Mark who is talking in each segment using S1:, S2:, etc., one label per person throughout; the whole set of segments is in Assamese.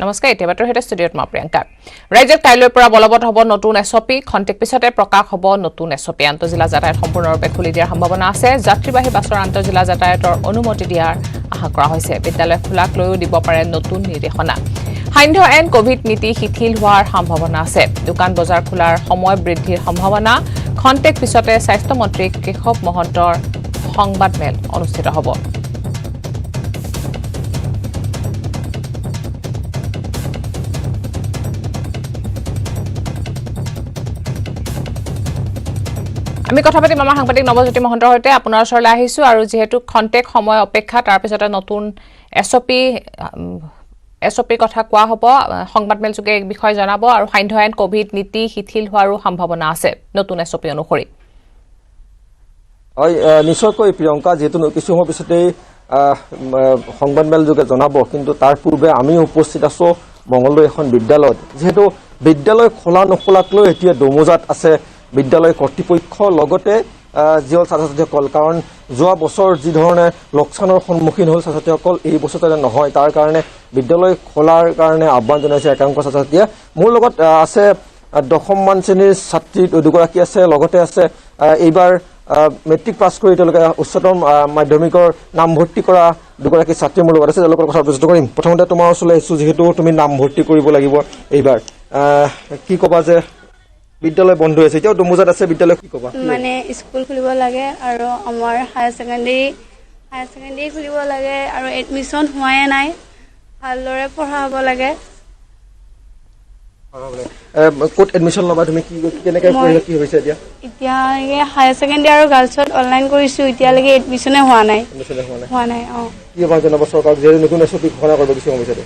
S1: নমস্কাৰ এতিয়া বাতৰ হেতে ষ্টুডিঅত মই প্ৰিয়ংকা ৰাজ্যত কাইলৈৰ পৰা বলবৎ হ'ব নতুন এছপি খন্তেক পিছতে প্ৰকাশ হ'ব নতুন এছপি আন্তঃজিলা যাতায়াত সম্পূৰ্ণৰূপে খুলি দিয়াৰ সম্ভাৱনা আছে যাত্ৰীবাহী বাছৰ আন্তঃজিলা যাতায়াতৰ অনুমতি দিয়াৰ আশা কৰা হৈছে বিদ্যালয় খোলাক লৈও দিব পাৰে নতুন নিৰ্দেশনা সান্ধ্য এন কোভিড নীতি শিথিল হোৱাৰ সম্ভাৱনা আছে দোকান বজাৰ খোলাৰ সময় বৃদ্ধিৰ সম্ভাৱনা খন্তেক পিছতে স্বাস্থ্য মন্ত্ৰী কেশৱ মহন্তৰ সংবাদমেল অনুষ্ঠিত হ'ব আমি কথা পাতিম আমাৰ সাংবাদিক নৱজ্যোতি মহন্তৰ সৈতে আপোনাৰ ওচৰলৈ আহিছো আৰু যেহেতু খন্তেক সময় অপেক্ষা তাৰ পিছতে নতুন এছপি কথা কোৱা হ'ব সংবাদমেল যোগে এই বিষয় জনাব আৰু সান্ধ্য আইন কোভিড নীতি শিথিল হোৱাৰো সম্ভাৱনা আছে নতুন এছপি অনুসৰি
S2: নিশ্চয়কৈ প্ৰিয়ংকা যেহেতু কিছু সময় পিছতে সংবাদমেল যোগে জনাব কিন্তু তাৰ পূৰ্বে আমি উপস্থিত আছো মংগলদৈ এখন বিদ্যালয়ত যেহেতু বিদ্যালয় খোলা নখোলাক লৈ এতিয়া দমোজাত আছে বিদ্যালয় কৰ্তৃপক্ষ লগতে যিসকল ছাত্ৰ-ছাত্ৰীসকল কাৰণ যোৱা বছৰ যি ধৰণে লোকচানৰ সন্মুখীন হ'ল ছাত্ৰ-ছাত্ৰীসকল এই বছৰতে নহয় তাৰ কাৰণে বিদ্যালয় খোলাৰ কাৰণে আহ্বান জনাইছে একাংশ ছাত্ৰ-ছাত্ৰীয়ে মোৰ লগত আছে দশমমান শ্ৰেণীৰ ছাত্ৰী দুগৰাকী আছে লগতে আছে এইবাৰ মেট্ৰিক পাছ কৰি তেওঁলোকে উচ্চতম মাধ্যমিকৰ নামভৰ্তি কৰা দুগৰাকী ছাত্ৰী মোৰ লগত আছে তেওঁলোকৰ কথা আলোচনা কৰিম প্ৰথমতে তোমাৰ ওচৰলৈ আহিছোঁ যিহেতু তুমি নামভৰ্তি কৰিব লাগিব এইবাৰ কি ক'বা যে বিদ্যালয় বন্ধ হৈছে এতিয়াও দমোজাত আছে বিদ্যালয় কি ক'বা
S3: মানে স্কুল খুলিব লাগে আৰু আমাৰ হায়াৰ ছেকেণ্ডেৰী খুলিব লাগে আৰু এডমিশ্যন হোৱাই নাই ভালদৰে পঢ়াব লাগে
S2: ক'ত এডমিশ্যন ল'বা তুমি কেনেকৈ পঢ়িলা কি হৈছে
S3: এতিয়ালৈকে হায়াৰ ছেকেণ্ডেৰী আৰু গাৰ্লছত অনলাইন কৰিছোঁ এতিয়ালৈকে এডমিশ্যনে হোৱা নাই
S2: কি আহ্বান জনাবা চৰকাৰক যে নতুন এছপি ঘোষণা কৰিব কিছু সময় পিছতে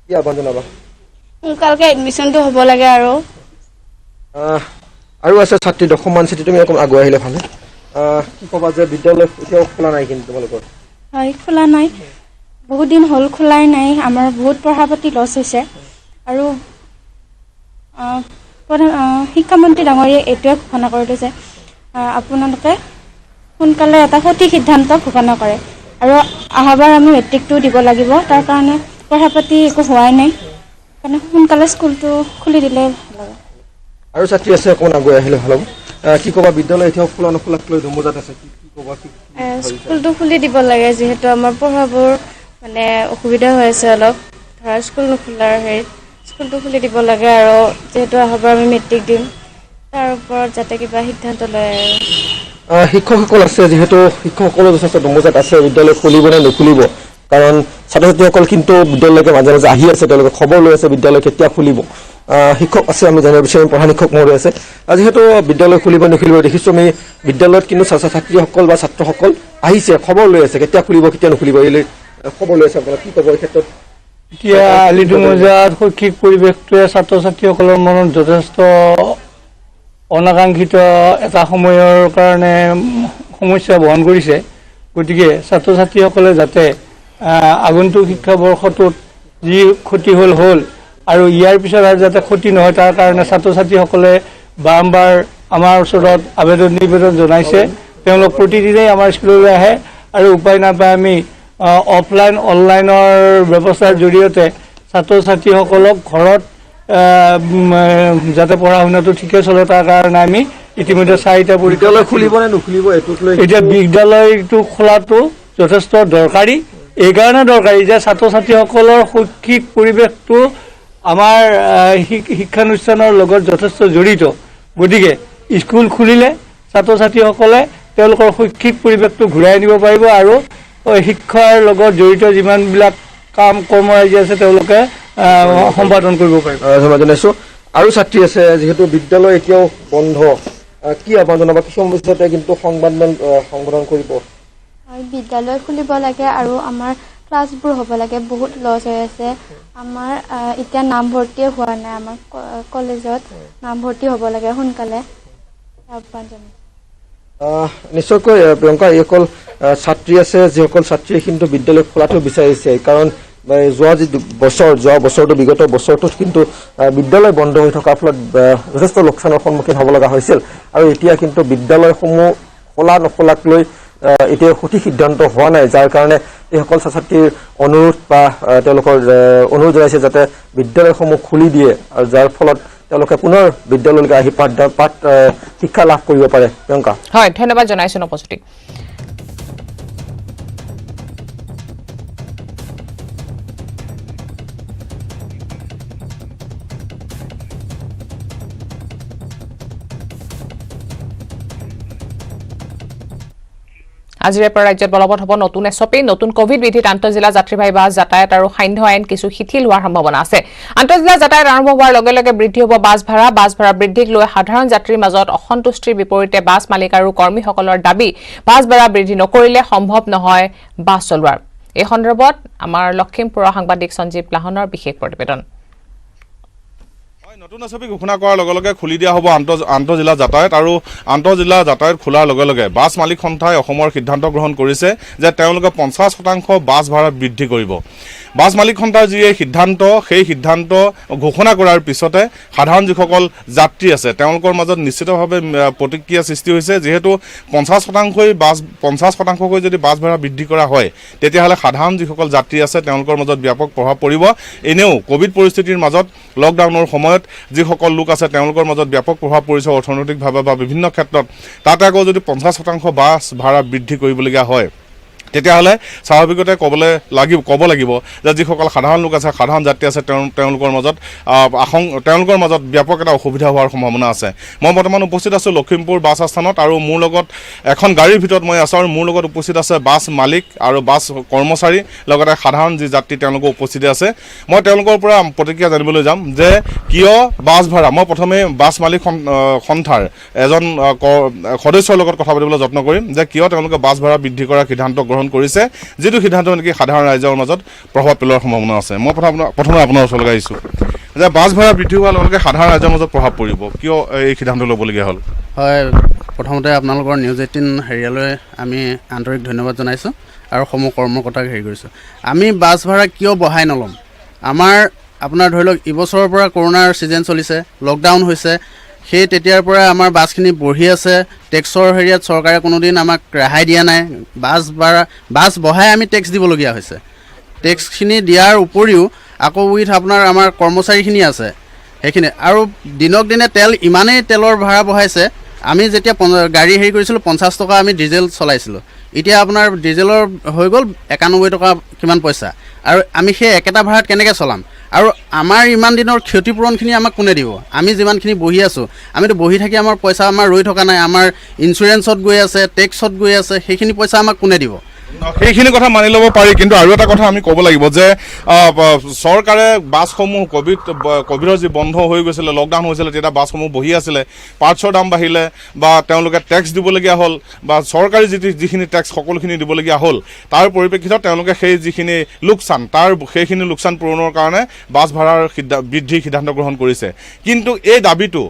S2: কি আহ্বান জনাবা
S3: সোনকালকে এডমিশ্যনটো হ'ব লাগে
S2: আৰু আছে ছাত্ৰী দশমমান ছাত্ৰী তুমি অকণ আগুৱাই আহিলে ভালে কি ক'বা যে বিদ্যালয় এতিয়াও খোলা নাই কিন্তু তোমালোকৰ
S4: হয় খোলা নাই বহুত দিন হ'ল খোলাই নাই আমাৰ বহুত পঢ়া পাতি লছ হৈছে আৰু শিক্ষামন্ত্ৰী ডাঙৰীয়াই এইটোৱে ঘোষণা কৰিলে যে আপোনালোকে সোনকালে এটা সঠিক সিদ্ধান্ত ঘোষণা কৰে আৰু অহাবাৰ আমি মেট্ৰিকটো দিব লাগিব তাৰ কাৰণে পঢ়া পাতি একো হোৱাই নাই কাৰণে সোনকালে স্কুলটো খুলি দিলে ভাল হ'ব
S2: আৰু ছাত্ৰী আছে অকণ আগুৱাই আহিলে ভাল হ'ব কি ক'বা বিদ্যালয় এতিয়াও খোলা নখোলাক লৈ দমোজাত আছে কি ক'বা
S3: স্কুলটো খুলি দিব লাগে যিহেতু আমাৰ পঢ়াবোৰ মানে অসুবিধা হৈ আছে অলপ ধৰা স্কুল নোখোলাৰ হেৰিত স্কুলটো খুলি দিব লাগে আৰু যিহেতু অহাবাৰ আমি মেট্ৰিক দিম তাৰ ওপৰত যাতে কিবা সিদ্ধান্ত লয়
S2: আৰু শিক্ষকসকল আছে যিহেতু শিক্ষকসকলো যথেষ্ট দমোজাত আছে বিদ্যালয় খুলিব নে নুখুলিব কাৰণ ছাত্ৰ ছাত্ৰীসকল কিন্তু বিদ্যালয়লৈকে মাজে মাজে আহি আছে তেওঁলোকে খবৰ লৈ আছে বিদ্যালয় কেতিয়া খুলিব শিক্ষক আছে আমি জানিব বিচাৰিম প্ৰধান শিক্ষক মহোদয় আছে যিহেতু বিদ্যালয় খুলিব নুখুলিব দেখিছোঁ আমি বিদ্যালয়ত কিন্তু ছাত্ৰীসকল বা ছাত্ৰসকল আহিছে খবৰ লৈ আছে কেতিয়া খুলিব কেতিয়া নুখুলিব এই খবৰ লৈ আছে আপোনালোকে কি ক'ব এই ক্ষেত্ৰত
S5: এতিয়া আলিডুমজাৰ শৈক্ষিক পৰিৱেশটোৱে ছাত্ৰ ছাত্ৰীসকলৰ মনত যথেষ্ট অনাকাংক্ষিত এটা সময়ৰ কাৰণে সমস্যা বহন কৰিছে গতিকে ছাত্ৰ ছাত্ৰীসকলে যাতে আগন্তুক শিক্ষাবৰ্ষটোত যি ক্ষতি হ'ল আৰু ইয়াৰ পিছত আৰু যাতে ক্ষতি নহয় তাৰ কাৰণে ছাত্ৰ ছাত্ৰীসকলে বাৰম্বাৰ আমাৰ ওচৰত আবেদন নিবেদন জনাইছে তেওঁলোক প্ৰতিদিনেই আমাৰ স্কুললৈ আহে আৰু উপায় নাপায় আমি অফলাইন অনলাইনৰ ব্যৱস্থাৰ জৰিয়তে ছাত্ৰ ছাত্ৰীসকলক ঘৰত যাতে পঢ়া শুনাটো ঠিকে চলে তাৰ কাৰণে আমি ইতিমধ্যে 4টা
S2: বিদ্যালয় খুলিব নে নুখুলিব এইটোক লৈ
S5: এতিয়া বিদ্যালয়টো খোলাটো যথেষ্ট দৰকাৰী এইকাৰণে দৰকাৰী যে ছাত্ৰ ছাত্ৰীসকলৰ শৈক্ষিক পৰিৱেশটো আমাৰ শিক্ষানুষ্ঠানৰ লগত যথেষ্ট জড়িত গতিকে স্কুল খুলিলে ছাত্ৰ ছাত্ৰীসকলে তেওঁলোকৰ শৈক্ষিক পৰিৱেশটো ঘূৰাই আনিব পাৰিব আৰু শিক্ষাৰ লগত জড়িত যিমানবিলাক কাম কৰ্মৰাজি আছে তেওঁলোকে সম্পাদন কৰিব পাৰিব
S2: জনাইছোঁ আৰু ছাত্ৰী আছে যিহেতু বিদ্যালয় এতিয়াও বন্ধ কি আহ্বান জনাবা কিছু সমস্যাতে কিন্তু সংবাদমেল সংবোধন কৰিব
S4: বিদ্যালয় খুলিব লাগে আৰু আমাৰ ক্লাছবোৰ হ'ব লাগে বহুত লছ হৈ আছে আমাৰ এতিয়া নামভৰ্তিয়ে হোৱা নাই আমাৰ কলেজত নামভৰ্তি হ'ব লাগে সোনকালে আহ্বান জনাইছোঁ
S2: নিশ্চয়কৈ প্ৰিয়ংকা এইসকল ছাত্ৰী আছে যিসকল ছাত্ৰীয়ে কিন্তু বিদ্যালয় খোলাটো বিচাৰিছে কাৰণ যোৱা বছৰটো বিগত বছৰটোত কিন্তু বিদ্যালয় বন্ধ হৈ থকাৰ ফলত যথেষ্ট লোকচানৰ সন্মুখীন হ'ব লগা হৈছিল আৰু এতিয়া কিন্তু বিদ্যালয়সমূহ খোলা নখোলাক লৈ এতিয়া সঠিক সিদ্ধান্ত হোৱা নাই যাৰ কাৰণে এইসকল ছাত্ৰ ছাত্ৰীৰ অনুৰোধ বা তেওঁলোকৰ অনুৰোধ জনাইছে যাতে বিদ্যালয়সমূহ খুলি দিয়ে আৰু যাৰ ফলত তেওঁলোকে পুনৰ বিদ্যালয়লৈকে আহি পাঠ শিক্ষা লাভ কৰিব পাৰে। প্ৰিয়ংকা,
S1: হয়, ধন্যবাদ জনাইছো নৱজ্যোতি। আজিৰে পৰা ৰাজ্যত বলবৎ হ'ব নতুন এছঅপি। নতুন কোভিড বিধিত আন্তঃজিলা যাত্ৰীবাহী বাছ যাতায়াত আৰু সান্ধ্য আইন কিছু শিথিল হোৱাৰ সম্ভাৱনা আছে। আন্তঃজিলা যাতায়াত আৰম্ভ হোৱাৰ লগে লগে বৃদ্ধি হ'ব বাছ ভাড়া। বাছ ভাড়া বৃদ্ধিক লৈ সাধাৰণ যাত্ৰীৰ মাজত অসন্তুষ্টিৰ বিপৰীতে বাছ মালিক আৰু কৰ্মীসকলৰ দাবী, বাছ ভাড়া বৃদ্ধি নকৰিলে সম্ভৱ নহয় বাছ চলোৱাৰ। এই সন্দৰ্ভত আমাৰ লখিমপুৰৰ সাংবাদিক সঞ্জীৱ লাহনৰ বিশেষ প্ৰতিবেদন।
S6: নতুন এছঅপি ঘোষণা কৰাৰ লগে লগে খুলি দিয়া হ'ব আন্তঃজিলা যাতায়াত আৰু আন্তঃজিলা যাতায়াত খোলাৰ লগে লগে বাছ মালিক সন্থাই অসমৰ সিদ্ধান্ত গ্ৰহণ কৰিছে যে তেওঁলোকে 50% বাছ ভাড়া বৃদ্ধি কৰিব। বাছ মালিক সন্থাৰ যি সিদ্ধান্ত, সেই সিদ্ধান্ত ঘোষণা কৰাৰ পিছতে সাধাৰণ যিসকল যাত্ৰী আছে তেওঁলোকৰ মাজত নিশ্চিতভাৱে প্ৰতিক্ৰিয়া সৃষ্টি হৈছে। যিহেতু 50% যদি বাছ ভাড়া বৃদ্ধি কৰা হয় তেতিয়াহ'লে সাধাৰণ যিসকল যাত্ৰী আছে তেওঁলোকৰ মাজত ব্যাপক প্ৰভাৱ পৰিব। এনেও কোভিড পৰিস্থিতিৰ মাজত লকডাউনৰ সময়ত যিসকল লোক আছে তেওঁলোকৰ মাজত ব্যাপক প্ৰভাৱ পৰিছে অৰ্থনৈতিকভাৱে বা বিভিন্ন ক্ষেত্ৰত। তাতে আকৌ যদি 50% বাছ ভাড়া বৃদ্ধি কৰিবলগীয়া হয় তেতিয়াহ'লে স্বাভাৱিকতে ক'ব লাগিব যে যিসকল সাধাৰণ লোক আছে, সাধাৰণ যাত্ৰী আছে তেওঁলোকৰ মাজত ব্যাপক এটা অসুবিধা হোৱাৰ সম্ভাৱনা আছে। মই বৰ্তমান উপস্থিত আছোঁ লখিমপুৰ বাছ আস্থানত আৰু মোৰ লগত এখন গাড়ীৰ ভিতৰত মই আছোঁ আৰু মোৰ লগত উপস্থিত আছে বাছ মালিক আৰু বাছ কৰ্মচাৰী, লগতে সাধাৰণ যি যাত্ৰী তেওঁলোকৰ উপস্থিতি আছে। মই তেওঁলোকৰ পৰা প্ৰতিক্ৰিয়া জানিবলৈ যাম যে কিয় বাছ ভাড়া। মই প্ৰথমে বাছ মালিক সন্থাৰ এজন সদস্যৰ লগত কথা পাতিবলৈ যত্ন কৰিম যে কিয় তেওঁলোকে বাছ ভাড়া বৃদ্ধি কৰাৰ সিদ্ধান্ত গ্ৰহণ কৰিছে, যিটো সিদ্ধান্ত নেকি সাধাৰণ ৰাইজৰ মাজত প্ৰভাৱ পেলোৱাৰ সম্ভাৱনা আছে। মই প্ৰথমে আপোনাৰ ওচৰলৈ আহিছোঁ যে বাছ ভাড়া বৃদ্ধি হোৱাৰ লগে লগে সাধাৰণ ৰাইজৰ মাজত প্ৰভাৱ পৰিব, কিয় এই সিদ্ধান্ত ল'বলগীয়া হ'ল?
S7: হয়, প্ৰথমতে আপোনালোকৰ নিউজ 18 হেৰিয়ালৈ আমি আন্তৰিক ধন্যবাদ জনাইছোঁ আৰু সমূহ কৰ্মকৰ্তাক হেৰি কৰিছোঁ। আমি বাছ ভাড়া কিয় বঢ়াই নল'ম? আপোনাৰ ধৰি লওক এইবছৰৰ পৰা কৰোণাৰ ছিজন চলিছে, লকডাউন হৈছে, সেই তেতিয়াৰ পৰা আমাৰ বাছখিনি বঢ়ি আছে। টেক্সৰ হেৰিয়াত চৰকাৰে কোনোদিন আমাক ৰেহাই দিয়া নাই। বাছ বঢ়াই আমি টেক্স দিবলগীয়া হৈছে। টেক্সখিনি দিয়াৰ উপৰিও আকৌ আমাৰ কৰ্মচাৰীখিনি আছে সেইখিনি, আৰু দিনক দিনে ইমানেই তেলৰ ভাড়া বঢ়াইছে। আমি যেতিয়া গাড়ী হেৰি কৰিছিলোঁ 50 টকা আমি ডিজেল চলাইছিলোঁ, এতিয়া আপোনাৰ ডিজেলৰ হৈ গ'ল 91 টকা কিমান পইচা, আৰু আমি সেই একেটা ভাড়াত কেনেকৈ চলাম? আৰু আমাৰ ইমান দিনৰ ক্ষতিপূৰণখিনি আমাক কোনে দিব? আমি যিমানখিনি বহি আছোঁ, আমিতো বহি থাকি আমাৰ পইচা ৰৈ থকা নাই, আমাৰ ইঞ্চুৰেঞ্চত গৈ আছে, টেক্সত গৈ আছে, সেইখিনি পইচা আমাক কোনে দিব?
S6: সেইখিনি কথা মানি ল'ব পাৰি, কিন্তু আৰু এটা কথা আমি ক'ব লাগিব যে চৰকাৰে বাছসমূহ কোভিডৰ যি বন্ধ হৈ গৈছিলে, লকডাউন হৈছিলে, তেতিয়া বাছসমূহ বহি আছিলে, পাৰ্টছৰ দাম বাঢ়িলে বা তেওঁলোকে টেক্স দিবলগীয়া হ'ল বা চৰকাৰী যিখিনি টেক্স সকলোখিনি দিবলগীয়া হ'ল। তাৰ পৰিপ্ৰেক্ষিতত তেওঁলোকে সেই যিখিনি লোকচান সেইখিনি লোকচান পূৰণৰ কাৰণে বাছ ভাড়াৰ বৃদ্ধিৰ সিদ্ধান্ত গ্ৰহণ কৰিছে। কিন্তু এই দাবীটো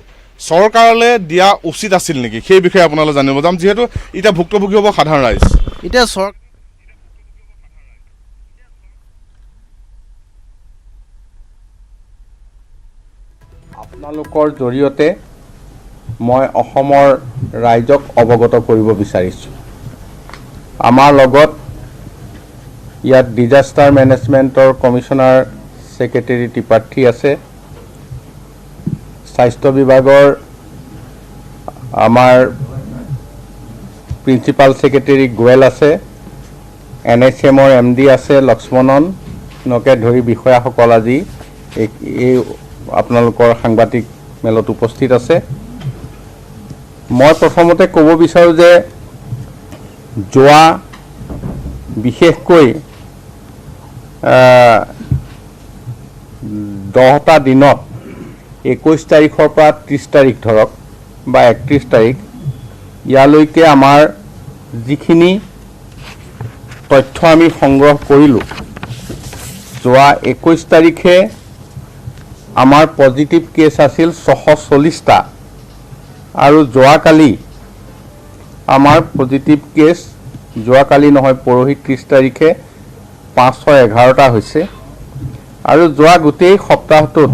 S6: চৰকাৰলৈ দিয়া উচিত আছিল নেকি, সেই বিষয়ে আপোনালোকে জানিব যাম, যিহেতু এতিয়া ভুক্তভোগী হ'ব সাধাৰণ ৰাইজ।
S7: এতিয়া
S8: আপোনালোকৰ জৰিয়তে মই অসমৰ ৰাইজক অৱগত কৰিব বিচাৰিছোঁ। আমাৰ লগত ইয়াত ডিজাষ্টাৰ মেনেজমেণ্টৰ কমিশ্যনাৰ ছেক্ৰেটেৰী ত্ৰিপাঠী আছে, স্বাস্থ্য বিভাগৰ আমাৰ প্ৰিন্সিপাল ছেক্ৰেটেৰী গোৱেল আছে, NHMৰ MD আছে লক্ষ্মণনকে ধৰি বিষয়াসকল আজি এই আপোনালোকৰ সাংবাদিক মেলত উপস্থিত আছে। মই প্ৰথমতে ক'ব বিচাৰোঁ যে যোৱা বিশেষকৈ 10টা দিনত 21 তাৰিখৰ পৰা 30 তাৰিখ ধৰক বা 31 তাৰিখ ইয়ালৈকে আমাৰ যিখিনি তথ্য আমি সংগ্ৰহ কৰিলোঁ, যোৱা 21 তাৰিখে আমাৰ পজিটিভ কেছ আছিল 640টা আৰু যোৱাকালি আমাৰ পজিটিভ কেছ, যোৱাকালি নহয় পৰহি 30 তাৰিখে 511টা হৈছে আৰু যোৱা গোটেই সপ্তাহটোত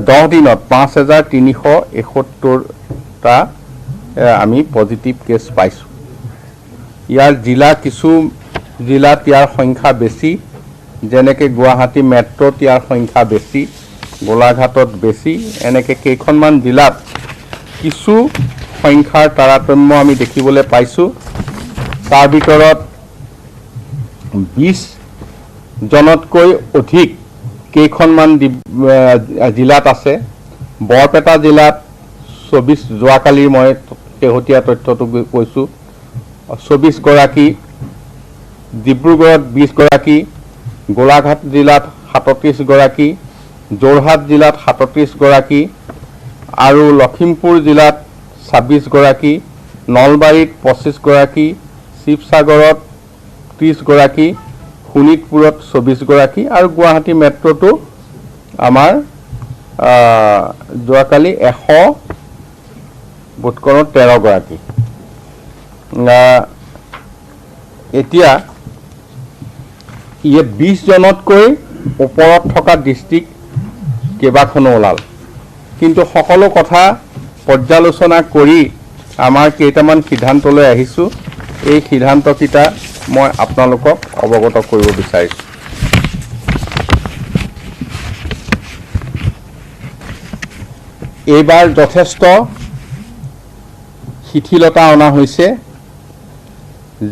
S8: 10 দিনত 5371টা আমি পজিটিভ কেছ পাইছোঁ। ইয়াৰ জিলা কিছু জিলাত ইয়াৰ সংখ্যা বেছি, যেনেকৈ গুৱাহাটী মেট্ৰ'ত ইয়াৰ সংখ্যা বেছি, গোলাঘাটত বেছি, এনেকৈ কেইখনমান জিলাত কিছু সংখ্যাৰ তাৰতম্য আমি দেখিবলৈ পাইছোঁ। তাৰ ভিতৰত 20 জনতকৈ অধিক কেইখনমান জিলাত আছে। বৰপেটা জিলাত 24, যোৱাকালিৰ মই শেহতীয়া তথ্যটো কৈছোঁ, 24 গৰাকী, ডিব্ৰুগড়ত 20 গৰাকী, গোলাঘাট জিলাত 37 গৰাকী, যোৰহাট জিলাত 37 গৰাকী আৰু লখিমপুৰ জিলাত 26 গৰাকী, নলবাৰীত 25 গৰাকী, শিৱসাগৰত 30 গৰাকী, শোণিতপুৰত 24 গৰাকী আৰু গুৱাহাটী মেট্ৰ'টো আমাৰ যোৱাকালি 100 ভোটকৰণত 13 গৰাকী। এতিয়া 20 জনতকৈ ওপৰত থকা ডিষ্ট্ৰিক্ট কেইবাখনো ওলাল, কিন্তু সকলো কথা পৰ্যালোচনা কৰি আমাৰ কেইটামান সিদ্ধান্তলৈ আহিছোঁ। এই সিদ্ধান্তকেইটা মই আপোনালোকক অৱগত কৰিব বিচাৰিছোঁ। এইবাৰ যথেষ্ট শিথিলতা অনা হৈছে।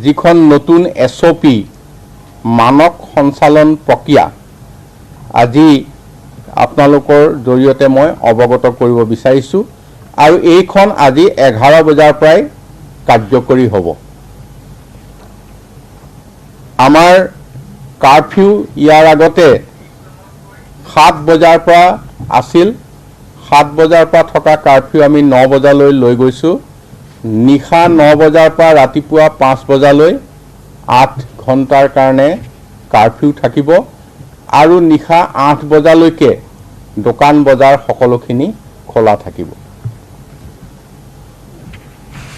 S8: যিখন নতুন SOP মানক সঞ্চালন প্ৰক্ৰিয়া আজি আপোনালোকৰ জৰিয়তে মই অৱগত কৰিব বিচাৰিছোঁ আৰু এইখন আজি 11 বজাৰ পৰাই কাৰ্যকৰী হ'ব। আমাৰ কাৰফিউ ইয়াৰ আগতে 7 বজাৰ পৰা আছিল। 7 বজাৰ পৰা থকা কাৰফিউ আমি 9 বজালৈ লৈ গৈছোঁ। নিশা 9 বজাৰ পৰা ৰাতিপুৱা 5 বজালৈ 8 ঘণ্টাৰ কাৰণে কাৰফিউ থাকিব আৰু নিশা 8 বজালৈকে দোকান বজাৰ সকলোখিনি খোলা থাকিব।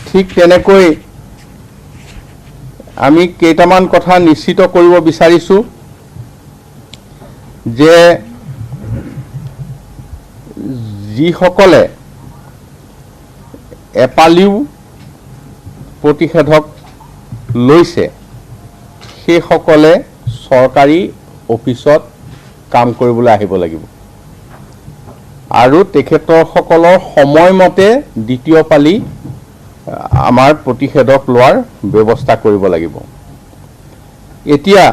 S8: ঠিক তেনেকৈ আমি কেইটামান কথা নিশ্চিত কৰিব বিচাৰিছোঁ যে যিসকলে এপালিও প্ৰতিষেধক লৈছে সেইসকলে চৰকাৰী অফিচত কাম কৰিবলৈ আহিব লাগিব আৰু তেখেতসকলৰ সময়মতে দ্বিতীয় পালি আমাৰ প্ৰতিষেধক লোৱাৰ ব্যৱস্থা কৰিব লাগিব। এতিয়া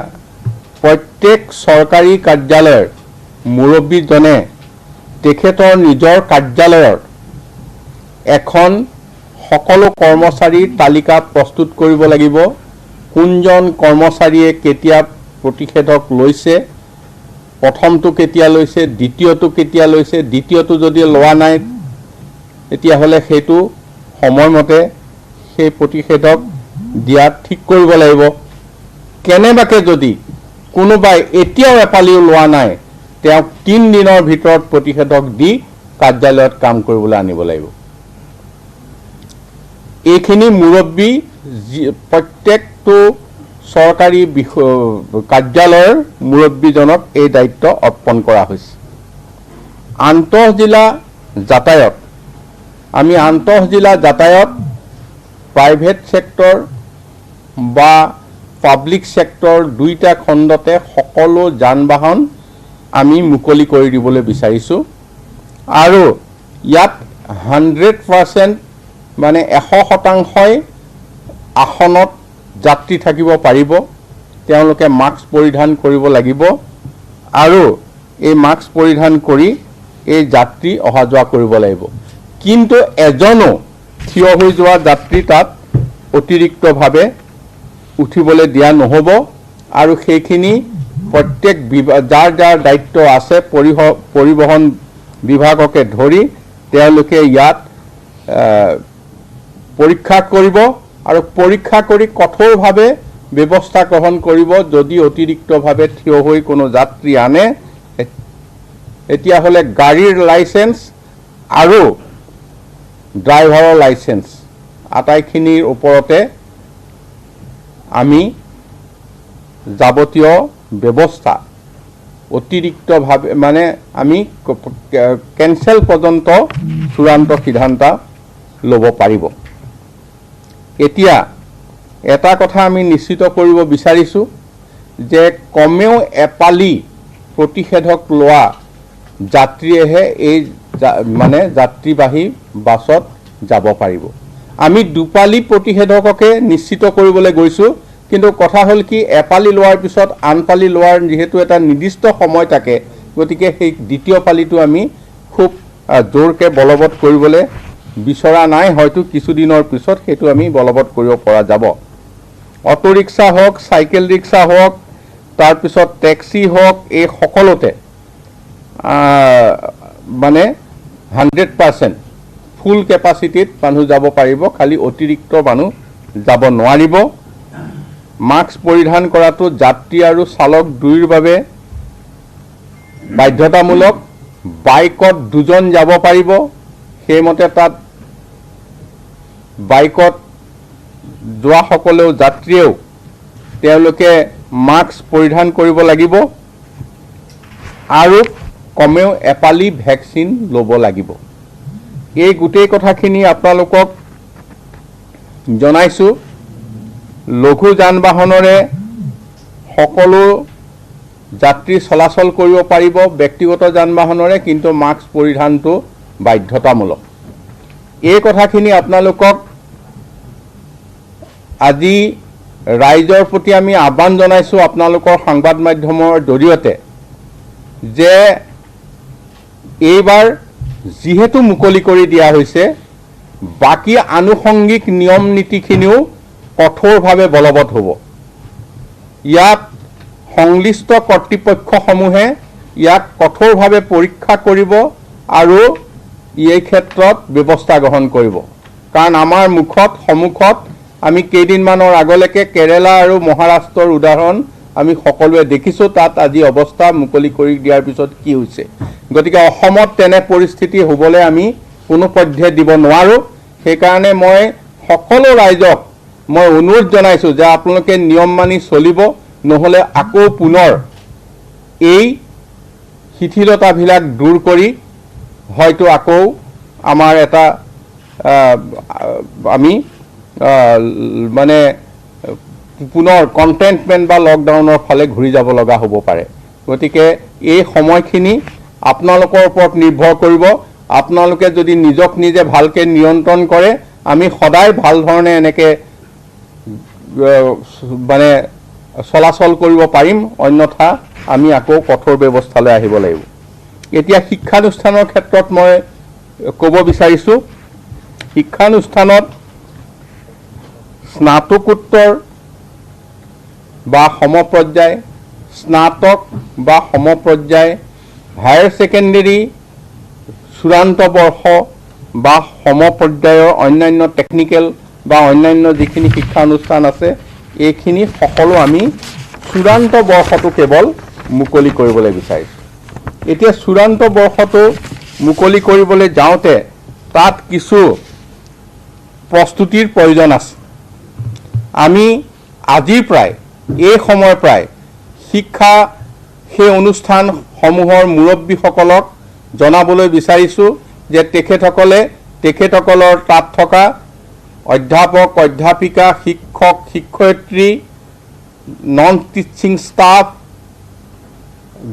S8: প্ৰত্যেক চৰকাৰী কাৰ্যালয়ৰ মুৰব্বীজনে তেখেতৰ নিজৰ কাৰ্যালয়ৰ এখন সকলো কৰ্মচাৰীৰ তালিকা প্ৰস্তুত কৰিব লাগিব। কোনজন কৰ্মচাৰীয়ে কেতিয়া প্ৰতিষেধক লৈছে, প্ৰথমটো কেতিয়া লৈছে, দ্বিতীয়টো কেতিয়া লৈছে, দ্বিতীয়টো যদি লোৱা নাই তেতিয়াহ'লে সেইটো সময়মতে সেই প্ৰতিষেধক দিয়া ঠিক কৰিব লাগিব। কেনেবাকৈ যদি কোনোবাই এতিয়াও এপালিও লোৱা নাই তেওঁক 3 দিনৰ ভিতৰত প্ৰতিষেধক দি কাৰ্যালয়ত কাম কৰিবলৈ আনিব লাগিব। এইখিনি মুৰব্বী প্ৰত্যেকটো চৰকাৰী কাৰ্যালয়ৰ মুৰব্বীজনক এই দায়িত্ব অৰ্পণ কৰা হৈছে। আন্তঃজিলা যাতায়ত, আমি আন্তঃজিলা যাতায়ত প্ৰাইভেট ছেক্টৰ বা পাব্লিক ছেক্টৰ দুইটা খণ্ডতে সকলো যান বাহন আমি মুকলি কৰি দিবলৈ বিচাৰিছোঁ আৰু ইয়াত 100% মানে 100% আসনত যাত্ৰী থাকিব পাৰিব। তেওঁলোকে মাস্ক পৰিধান কৰিব লাগিব আৰু এই মাস্ক পৰিধান কৰি এই যাত্ৰী অহা যোৱা কৰিব লাগিব। কিন্তু এজনো থিয় হৈ যোৱা যাত্ৰী তাত অতিৰিক্তভাৱে উঠিবলৈ দিয়া নহ'ব আৰু সেইখিনি প্ৰত্যেক যাৰ যাৰ দায়িত্ব আছে পৰিবহণ বিভাগকে ধৰি তেওঁলোকে ইয়াত পৰীক্ষা কৰিব আৰু পৰীক্ষা কৰি কঠোৰভাৱে ব্যৱস্থা গ্ৰহণ কৰিব। যদি অতিৰিক্তভাৱে থিয় হৈ কোনো যাত্ৰী আনে তেতিয়াহ'লে গাড়ীৰ লাইচেন্স আৰু ড্ৰাইভাৰৰ লাইচেন্স আটাইখিনিৰ ওপৰতে আমি যাৱতীয় ব্যৱস্থা অতিৰিক্তভাৱে মানে আমি কেনচেল পৰ্যন্ত চূড়ান্ত সিদ্ধান্ত ল'ব পাৰিব। এতিয়া এটা কথা আমি নিশ্চিত কৰিব বিচাৰিছোঁ যে কমেও এপালি প্ৰতিষেধক লোৱা যাত্ৰীয়েহে এই মানে যাত্ৰীবাহী বাছত যাব পাৰিব। আমি দুপালি প্ৰতিষেধককে নিশ্চিত কৰিবলৈ গৈছোঁ, কিন্তু কথা হ'ল কি এপালি লোৱাৰ পিছত আনপালি লোৱাৰ যিহেতু এটা নিৰ্দিষ্ট সময় থাকে, গতিকে সেই দ্বিতীয় পালিটো আমি খুব জোৰকৈ বলবৎ কৰিবলৈ বিচৰা নাই। হয়তো কিছুদিনৰ পিছত সেইটো আমি বলবৎ কৰিব পৰা যাব। অটো ৰিক্সা হওক, চাইকেল ৰিক্সা হওক, তাৰপিছত টেক্সি হওক, এই সকলোতে মানে 100% ফুল কেপাচিটিত মানুহ যাব পাৰিব, খালি অতিৰিক্ত মানুহ যাব নোৱাৰিব। মাস্ক পৰিধান কৰাটো যাত্ৰী আৰু চালক দুয়োৰ বাবে বাধ্যতামূলক। বাইকত 2জন যাব পাৰিব, সেইমতে তাত বাইকত যোৱাসকলেও যাত্ৰীয়েও তেওঁলোকে মাস্ক পৰিধান কৰিব লাগিব আৰু কমেও এপালি ভেকচিন ল'ব লাগিব। এই গোটেই কথাখিনি আপোনালোকক জনাইছোঁ। লঘু যান বাহনেৰে সকলো যাত্ৰী চলাচল কৰিব পাৰিব, ব্যক্তিগত যান বাহনেৰে কিন্তু মাস্ক পৰিধানটো বাধ্যতামূলক। এই কথাখিনি আপোনালোকক আজি ৰাইজৰ প্ৰতি আমি আহ্বান জনাইছোঁ আপোনালোকৰ সংবাদ মাধ্যমৰ জৰিয়তে যে এইবাৰ যিহেতু মুকলি কৰি দিয়া হৈছে, বাকী আনুষংগিক নিয়ম নীতিখিনিও কঠোৰভাৱে বলবৎ হ'ব। ইয়াত সংশ্লিষ্ট কৰ্তৃপক্ষসমূহে ইয়াক কঠোৰভাৱে পৰীক্ষা কৰিব আৰু এই ক্ষেত্ৰত ব্যৱস্থা গ্ৰহণ কৰিব। কাৰণ আমাৰ সন্মুখত আমি কেইদিনমানৰ আগলৈকে কেৰেলা আৰু মহাৰাষ্ট্ৰৰ উদাহৰণ আমি সকলোৱে দেখিছোঁ। তাত আজি অৱস্থা মুকলি কৰি দিয়াৰ পিছত কি হৈছে। গতিকে অসমত তেনে পৰিস্থিতি হ'বলৈ আমি কোনোপধ্যে দিব নোৱাৰোঁ। সেইকাৰণে মই সকলো ৰাইজক মই অনুৰোধ জনাইছোঁ যে আপোনালোকে নিয়ম মানি চলিব, নহ'লে আকৌ পুনৰ এই শিথিলতাবিলাক দূৰ কৰি হয়তো আকৌ আমাৰ এটা আমি মানে পুনৰ কণ্টেইনমেণ্ট বা লকডাউনৰ ফালে ঘূৰি যাব লগা হ'ব পাৰে। গতিকে এই সময়খিনি আপোনালোকৰ ওপৰত নিৰ্ভৰ কৰিব। আপোনালোকে যদি নিজক নিজে ভালকৈ নিয়ন্ত্ৰণ কৰে, আমি সদায় ভাল ধৰণে এনেকৈ মানে চলাচল কৰিব পাৰিম, অন্যথা আমি আকৌ কঠোৰ ব্যৱস্থালৈ আহিব লাগিব। এতিয়া শিক্ষানুষ্ঠানৰ ক্ষেত্ৰত মই ক'ব বিচাৰিছোঁ, শিক্ষানুষ্ঠানত স্নাতকোত্তৰ বা সমপৰ্যায়, স্নাতক বা সমপৰ্যায়, হায়াৰ ছেকেণ্ডেৰী চূড়ান্ত বৰ্ষ বা সমপৰ্যায়ৰ অন্যান্য টেকনিকেল বা অন্যান্য যিখিনি শিক্ষানুষ্ঠান আছে, এইখিনি সকলো আমি চূড়ান্ত বৰ্ষটো কেৱল মুকলি কৰিবলৈ বিচাৰিছোঁ। এতিয়া চূড়ান্ত বৰ্ষটো মুকলি কৰিবলৈ যাওঁতে তাত কিছু প্ৰস্তুতিৰ প্ৰয়োজন আছে। আমি আজিৰ পৰাই এই সময়ৰ পৰাই শিক্ষা সেই অনুষ্ঠানসমূহৰ মুৰব্বীসকলক জনাবলৈ বিচাৰিছোঁ যে তেখেতসকলৰ তাত থকা অধ্যাপক, অধ্যাপিকা, শিক্ষক, শিক্ষয়িত্ৰী, নন টিচিং ষ্টাফ,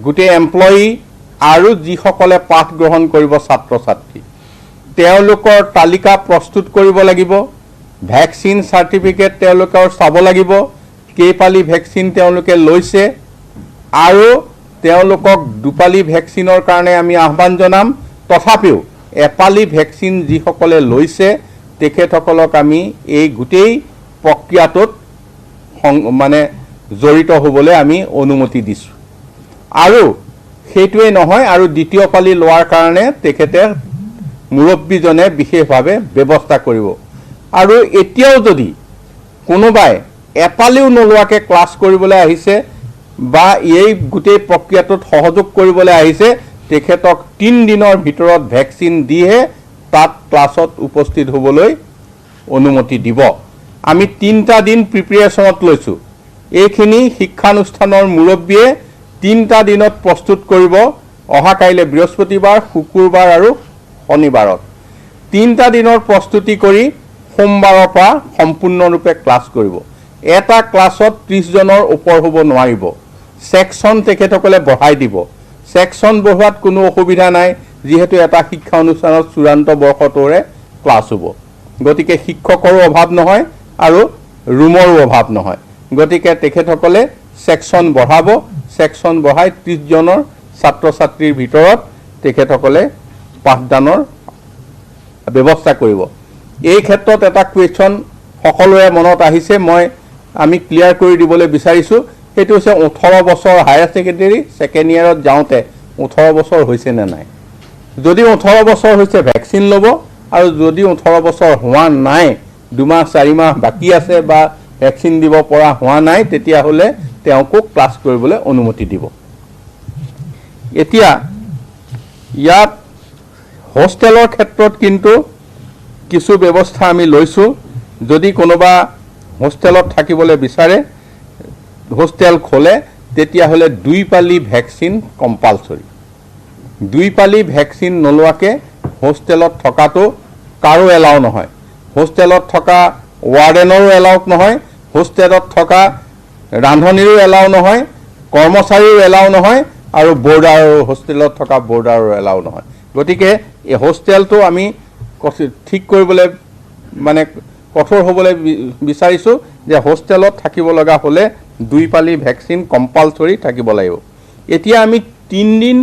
S8: গোটেই এমপ্লয়ী আৰু যিসকলে পাঠ গ্ৰহণ কৰিব ছাত্ৰ ছাত্ৰী, তেওঁলোকৰ তালিকা প্ৰস্তুত কৰিব লাগিব। ভেকচিন চাৰ্টিফিকেট তেওঁলোকৰ চাব লাগিব, কেইপালি ভেকচিন তেওঁলোকে লৈছে, আৰু তেওঁলোকক দুপালি ভেকচিনৰ কাৰণে আমি আহ্বান জনাম। তথাপিও এপালি ভেকচিন যিসকলে লৈছে তেখেতসকলক আমি এই গোটেই প্ৰক্ৰিয়াটোত মানে জড়িত হ'বলৈ আমি অনুমতি দিছোঁ। আৰু সেইটোৱেই নহয়, আৰু দ্বিতীয় পালি লোৱাৰ কাৰণে তেখেতে মুৰব্বীজনে বিশেষভাৱে ব্যৱস্থা কৰিব। আৰু এতিয়াও যদি কোনোবাই এপালিও নোলোৱাকৈ ক্লাছ কৰিবলৈ আহিছে বা এই গোটেই প্ৰক্ৰিয়াটোত সহযোগ কৰিবলৈ আহিছে, তেখেতক 3 দিনৰ ভিতৰত ভেকচিন দিহে তাত ক্লাছত উপস্থিত হ'বলৈ অনুমতি দিব। আমি 3টা দিন প্ৰিপেৰেশ্যনত লৈছোঁ। এইখিনি শিক্ষানুষ্ঠানৰ মুৰব্বীয়ে 3টা দিনত প্ৰস্তুত কৰিব। অহা কাইলৈ বৃহস্পতিবাৰ, শুকুৰবাৰ আৰু শনিবাৰত 3টা দিনৰ প্ৰস্তুতি কৰি সোমবাৰৰ পৰা সম্পূৰ্ণৰূপে ক্লাছ কৰিব। এটা ক্লাছত 30 জনৰ ওপৰ হ'ব নোৱাৰিব সেকশন তেখেতসকলে বঢ়াই দিব সেকশন বঢ়োৱাত কোনো অসুবিধা নাই যিহেতু এটা শিক্ষা অনুষ্ঠানত চূড়ান্ত বৰ্ষটোৰে ক্লাছ হ'ব গতিকে শিক্ষকৰো অভাৱ নহয় আৰু ৰুমৰো অভাৱ নহয় গতিকে তেখেতসকলে সেকশন বঢ়াব সেকশন বঢ়াই 30 জনৰ ছাত্ৰ ছাত্ৰীৰ ভিতৰত তেখেতসকলে পাঠদানৰ ব্যৱস্থা কৰিব এই ক্ষেত্ৰত এটা কোৱেশ্চন সকলোৰে মনত আহিছে আমি ক্লিয়াৰ কৰি দিবলৈ বিচাৰিছো সেইটো হৈছে 18 বছৰ হায়াৰ সেকেন্ডাৰী সেকেন্ড ইয়াৰত যাওঁতে 18 বছৰ হৈছে নে নাই যদি 18 বছৰ হৈছে ভ্যাকচিন ল'ব আৰু যদি 18 বছৰ হোৱা নাই 2 মাহ 4 মাহ বাকি আছে বা ভ্যাকচিন দিব পৰা হোৱা নাই তেতিয়া হলে তেওঁকো ক্লাছ কৰিবলৈ অনুমতি দিব এতিয়া ইয়াত হোষ্টেলৰ ক্ষেত্ৰত কিন্তু কিছু ব্যৱস্থা আমি লৈছো যদি কোনোবা হোষ্টেলত থাকিবলৈ বিচাৰে হোষ্টেল খোলে তেতিয়া হলে 2 পালি ভ্যাকচিন কম্পালসৰি 2 পালি ভ্যাকচিন নলোৱাকে হোষ্টেলত থকাটো কাৰো এলাও নহয় হোষ্টেলত থকা ওয়াৰ্ডেনৰো এলাও নহয় হোষ্টেলত থকা ৰান্ধনীৰো এলাও নহয় কৰ্মচাৰীৰো এলাও নহয় আৰু বৰ্ডাৰ হোষ্টেলত থকা বৰ্ডাৰৰ এলাও নহয় গতিকে এই হোষ্টেলটো আমি ঠিক কৰিবলৈ মানে কঠোৰ হ'বলৈ বিচাৰিছো যে হোষ্টেলত থাকিব লগা হলে 2 পালি ভ্যাকচিন কম্পালসৰি থাকিব লাগিব এতিয়া আমি 3 দিন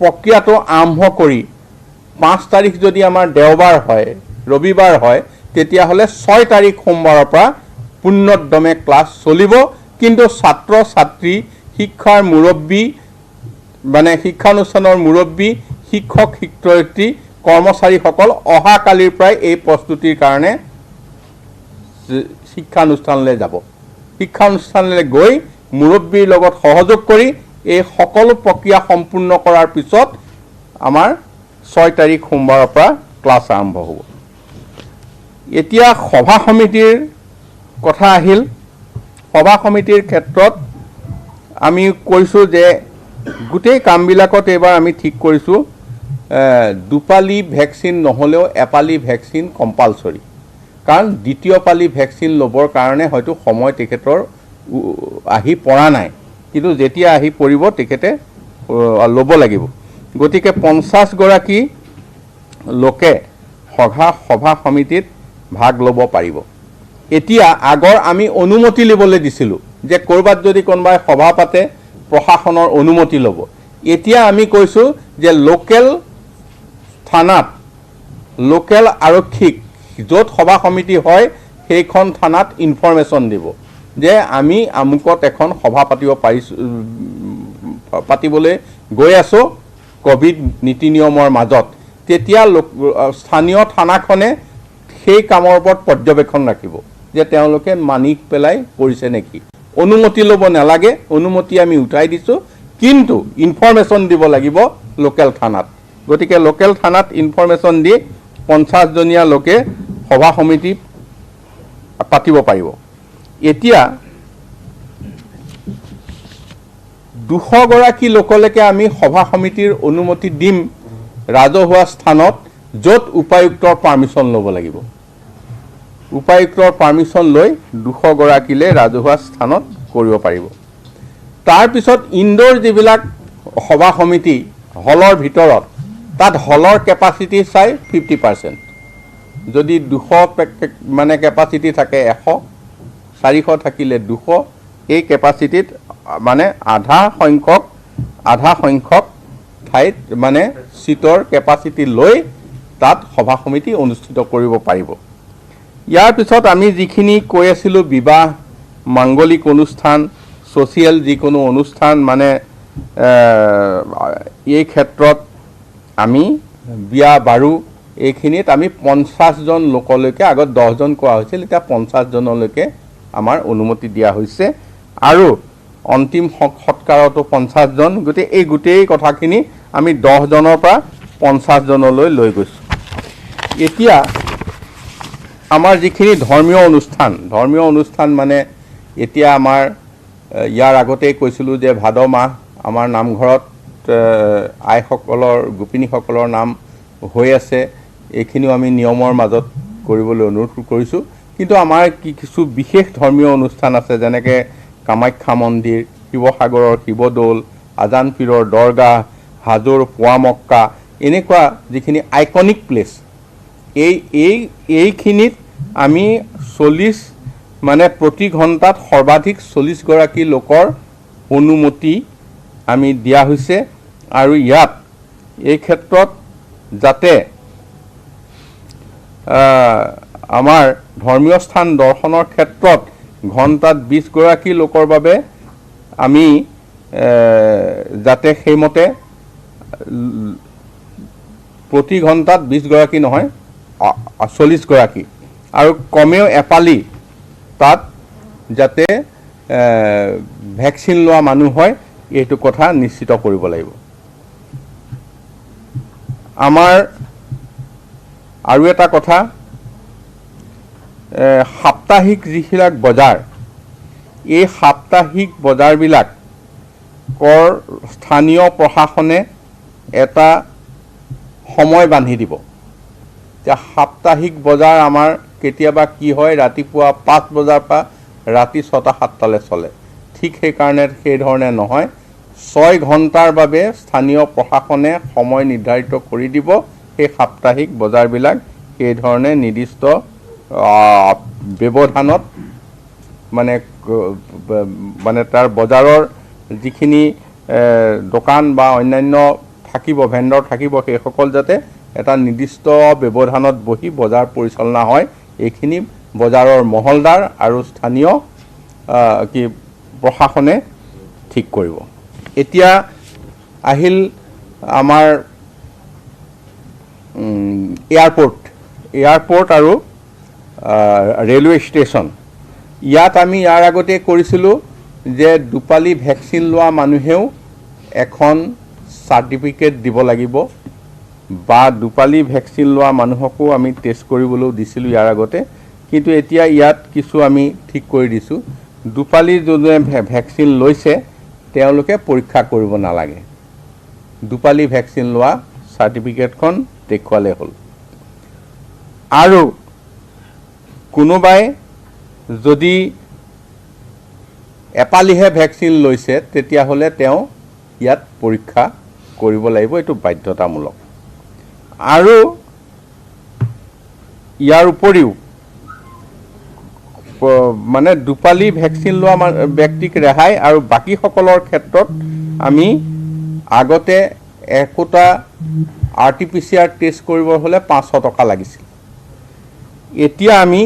S8: প্ৰক্ৰিয়াটো আৰম্ভ কৰি 5 তাৰিখ যদি আমাৰ দেওবাৰ হয় ৰবিবাৰ হয় তেতিয়া হলে 6 তাৰিখ সোমবাৰৰ পৰা পূৰ্ণোদ্যমে ক্লাছ চলিব কিন্তু ছাত্ৰ ছাত্ৰী শিক্ষাৰ মুৰব্বী মানে শিক্ষানুষ্ঠানৰ মুৰব্বী শিক্ষক শিক্ষয়িত্ৰী কৰ্মচাৰীসকল অহা কালিৰ প্ৰায় এই প্ৰস্তুতিৰ কাৰণে শিক্ষানুষ্ঠানলৈ যাব শিক্ষানুষ্ঠানলৈ গৈ মুৰব্বীৰ লগত সহযোগ কৰি এই সকলো প্ৰক্ৰিয়া সম্পূৰ্ণ কৰাৰ পিছত আমাৰ 6 তাৰিখ সোমবাৰৰ পৰা ক্লাছ আৰম্ভ হ'ব এতিয়া সভা সমিতিৰ কথা আহিল সভা সমিতিৰ ক্ষেত্ৰত আমি কৈছো যে গোটেই কামবিলাকত এবাৰ আমি ঠিক কৰিছো 2 পালি ভ্যাকচিন নহলেও এপালি ভ্যাকচিন কম্পালসৰি কাৰণ দ্বিতীয় পালি ভ্যাকচিন লবৰ কাৰণে হয়তো সময় তেখেতৰ আহি পৰা নাই কিন্তু যেতিয়া আহি পৰিব তেখেতে ল'ব লাগিব গতিকে 50 গৰাকী লোকে সভা সমিতিত ভাগ ল'ব পাৰিব এতিয়া আগৰ আমি অনুমতি লবলৈ দিছিলো যে কৰবাত যদি কোনবাই সভা পাতে প্ৰশাসনৰ অনুমতি ল'ব এতিয়া আমি কৈছো যে লোকেল থানাত লোকেল আৰক্ষীক য'ত সভা সমিতি হয় সেইখন থানাত ইনফৰমেশন দিব যে আমি আমুকত এখন সভা পাতিবলৈ গৈ আছো কোভিড নীতি নিয়মৰ মাজত তেতিয়া স্থানীয় থানাখনে সেই কামৰ ওপৰত পৰ্যবেক্ষণ ৰাখিব যে তেওঁলোকে মানি পেলাই কৰিছে নেকি অনুমতি ল'ব নালাগে অনুমতি আমি উঠাই দিছো কিন্তু ইনফৰমেশন দিব লাগিব লোকেল থানাত গতিকে লোকেল থানাত ইনফৰমেশন দি 50 জনীয়া লোকে সভা সমিতি পাতিব পাৰিব এতিয়া 200 গৰাকী লোকলৈকে আমি সভা সমিতিৰ অনুমতি দিম ৰাজহুৱা স্থানত য'ত উপায়ুক্তৰ পাৰমিশন ল'ব লাগিব উপায়ুক্তৰ পাৰমিশন লৈ 200 গৰাকীলে ৰাজহুৱা স্থানত কৰিব পাৰিব তাৰ পিছত ইনডোৰ যিবিলাক সভা সমিতি হলৰ ভিতৰত তাত হলৰ কেপাসিটি চাই 50% যদি 200 মানে কেপাসিটি থাকে 100 400 থাকিলে 200 এই কেপাসিটিত মানে আধা সংখ্যক ঠাইত মানে সিটৰ কেপাসিটি লৈ তাত সভা সমিতি অনুষ্ঠিত কৰিব পাৰিব ইয়াৰ পিছত আমি যিখিনি কৈ আছিলো বিবাহ মাঙ্গলিক অনুষ্ঠান সোশিয়াল যিকোনো অনুষ্ঠান মানে এই ক্ষেত্ৰত আমি বিয়া বাৰু এইখিনিত আমি 50 জন লোকলৈকে আগত 10 জন কোৱা হৈছিল এটা 50 জনলৈকে আমাৰ অনুমতি দিয়া হৈছে আৰু অন্তিম সৎকাৰতো 50 জন গতে এই গোটেই কথাখিনি আমি 10 জনৰ পৰা 50 জনলৈ লৈ গৈছো এতিয়া আমাৰ যিখিনি ধৰ্মীয় অনুষ্ঠান মানে এতিয়া আমাৰ ইয়াৰ আগতে কৈছিলো যে ভাদ মাহ আমাৰ নামঘৰত আইসকলৰ গোপিনীসকলৰ নাম হৈ আছে এইখিনিও আমি নিয়মৰ মাজত কৰিবলৈ অনুৰোধ কৰিছো কিন্তু আমাৰ কিছু বিশেষ ধৰ্মীয় অনুষ্ঠান আছে, যেনেকৈ কামাখ্যা মন্দিৰ, শিৱসাগৰৰ শিৱদৌল, আজান পীৰৰ দৰগাহ, হাজোৰ পোৱামক্কা, এনেকুৱা যিখিনি আইকনিক প্লেচ, এইখিনিত আমি 40 মানে প্ৰতি ঘণ্টাত সৰ্বাধিক 40 গৰাকী লোকৰ অনুমতি আমি দিয়া হৈছে। আৰু ইয়াত এই ক্ষেত্ৰত যাতে আমাৰ ধৰ্মীয় স্থান দৰ্শনৰ ক্ষেত্ৰত ঘণ্টাত 20 গৰাকী লোকৰ বাবে আমি যাতে সেইমতে প্ৰতি ঘণ্টাত 20 গৰাকী নহয় 40 গৰাকী আৰু কমেও এপালি তাত যাতে ভেকচিন লোৱা মানুহ হয়, এইটো কথা নিশ্চিত কৰিব লাগিব। আমাৰ আৰু এটা কথা, সাপ্তাহিক যিবিলাক বজাৰ, এই সাপ্তাহিক বজাৰবিলাকৰ স্থানীয় প্ৰশাসনে এটা সময় বান্ধি দিব। এতিয়া সাপ্তাহিক বজাৰ আমাৰ কেতিয়াবা কি হয়, ৰাতিপুৱা 5 বজাৰ পৰা ৰাতি 6-7টালৈ চলে। ঠিক সেইকাৰণে সেইধৰণে নহয়, 6 ঘণ্টাৰ বাবে স্থানীয় প্ৰশাসনে সময় নিৰ্ধাৰিত কৰি দিব। সেই সাপ্তাহিক বজাৰবিলাক সেইধৰণে নিৰ্দিষ্ট ব্যৱধানত মানে তাৰ বজাৰৰ যিখিনি দোকান বা অন্যান্য থাকিব, ভেণ্ডৰ থাকিব, সেইসকল যাতে এটা নিৰ্দিষ্ট ব্যৱধানত বহি বজাৰ পৰিচালনা হয়, এইখিনি বজাৰৰ মহলদাৰ আৰু স্থানীয় প্ৰশাসনে ঠিক কৰিব। এতিয়া আহিল আমাৰ এয়াৰপোৰ্ট আৰু ৰেলৱে ষ্টেচন। ইয়াত আমি ইয়াৰ আগতে কৰিছিলোঁ যে দুপালি ভেকচিন লোৱা মানুহেও এখন চাৰ্টিফিকেট দিব লাগিব, বা দুপালি ভেকচিন লোৱা মানুহকো আমি টেষ্ট কৰিবলৈও দিছিলোঁ ইয়াৰ আগতে। কিন্তু এতিয়া ইয়াত কিছু আমি ঠিক কৰি দিছোঁ, দুপালি যোনে ভেকচিন লৈছে তেওঁলোকে পৰীক্ষা কৰিব নালাগে, দুপালি ভেকচিন লোৱা চাৰ্টিফিকেটখন দেখুৱালে হ'ল। আৰু কোনোবাই যদি এপালিহে ভেকচিন লৈছে তেতিয়াহ'লে তেওঁ ইয়াত পৰীক্ষা কৰিব লাগিব, এইটো বাধ্যতামূলক। আৰু ইয়াৰ উপৰিও মানে দুপালি ভেকচিন লোৱা ব্যক্তিক ৰেহাই, আৰু বাকীসকলৰ ক্ষেত্ৰত আমি আগতে একোটা RT-PCR টেষ্ট কৰিব হ'লে 500 টকা লাগিছিল। এতিয়া আমি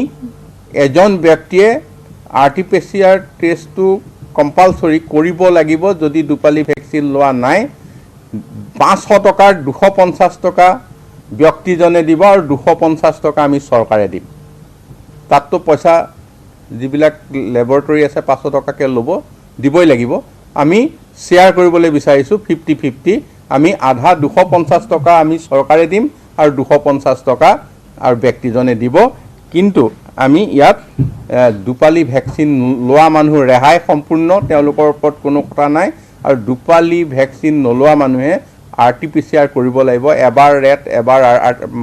S8: এজন ব্যক্তিয়ে RT-PCR টেষ্টটো কম্পালচৰি কৰিব লাগিব যদি দুপালি ভেকচিন লোৱা নাই। 500 টকাৰ 250 টকা ব্যক্তিজনে দিব আৰু 250 টকা আমি চৰকাৰে দিম। তাততো পইচা যিবিলাক লেবৰেটৰী আছে 500 টকাকৈ দিবই লাগিব। আমি শ্বেয়াৰ কৰিবলৈ বিচাৰিছোঁ 50-50, আমি আধা 250 টকা আমি চৰকাৰে দিম আৰু 250 টকা আৰু ব্যক্তিজনে দিব। কিন্তু আমি ইয়াত দুপালি ভেকচিন লোৱা মানুহ ৰেহাই সম্পূৰ্ণ, তেওঁলোকৰ ওপৰত কোনো কথা নাই। আৰু দুপালি ভেকচিন নলোৱা মানুহে RT-PCR কৰিব লাগিব। এবাৰ